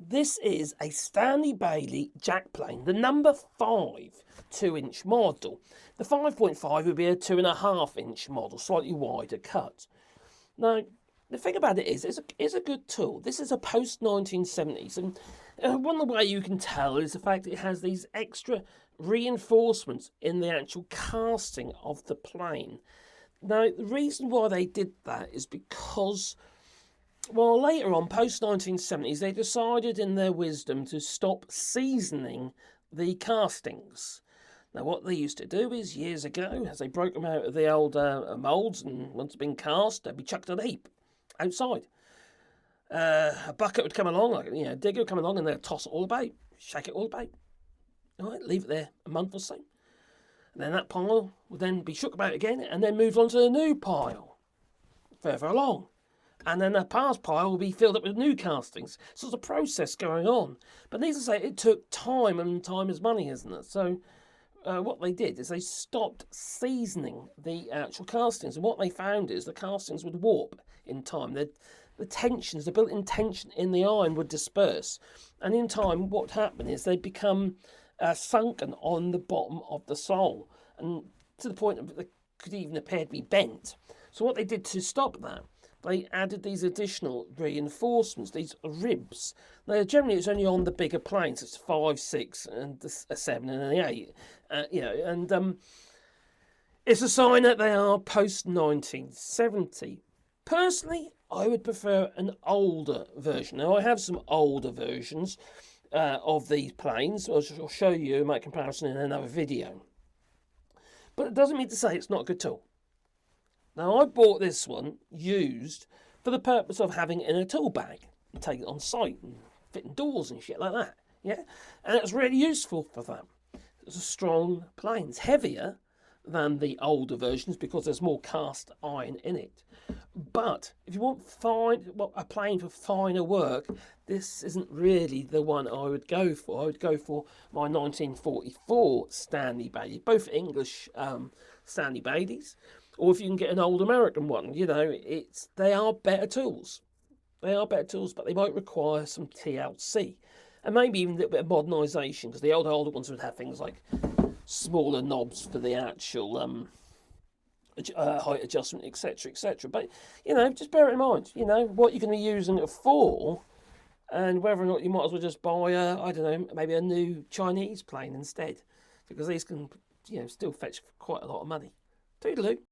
This is a Stanley Bailey jack plane, the number 5 2-inch model. The 5.5 would be a 2.5-inch model, slightly wider cut. Now, the thing about it is, it's a good tool. This is a post-1970s, and one of the way you can tell is the fact that it has these extra reinforcements in the actual casting of the plane. Now, the reason why they did that is because, well, later on, post-1970s, they decided in their wisdom to stop seasoning the castings. Now, what they used to do is, years ago, as they broke them out of the old moulds and once been cast, they'd be chucked in a heap outside. A bucket would come along, like, a digger would come along, and they'd toss it all about, shake it all about. All right, leave it there a month or so. And then that pile would then be shook about again, and then move on to a new pile further along. And then the past pile will be filled up with new castings. So there's a process going on. But needless to say, it took time, and time is money, isn't it? So what they did is they stopped seasoning the actual castings. And what they found is the castings would warp in time. The tensions, the built-in tension in the iron would disperse. And in time, what happened is they'd become sunken on the bottom of the sole. And to the point that they could even appear to be bent. So what they did to stop that, they added these additional reinforcements, these ribs. Now, generally, it's only on the bigger planes. It's 5, 6, and a 7 and an 8. It's a sign that they are post-1970. Personally, I would prefer an older version. Now, I have some older versions of these planes. I'll show you my comparison in another video. But it doesn't mean to say it's not a good tool. Now, I bought this one used for the purpose of having it in a tool bag and take it on site and fitting doors and shit like that. Yeah, and it's really useful for that. It's a strong plane. It's heavier than the older versions because there's more cast iron in it. But if you want a plane for finer work, this isn't really the one I would go for. I would go for my 1944 Stanley Bailey, both English Stanley Baileys. Or if you can get an old American one, they are better tools. They are better tools, but they might require some TLC. And maybe even a little bit of modernisation, because the older ones would have things like smaller knobs for the actual height adjustment, etc., etc. But, just bear it in mind, what you're going to be using it for, and whether or not you might as well just buy, maybe a new Chinese plane instead. Because these can, still fetch quite a lot of money. Toodaloo.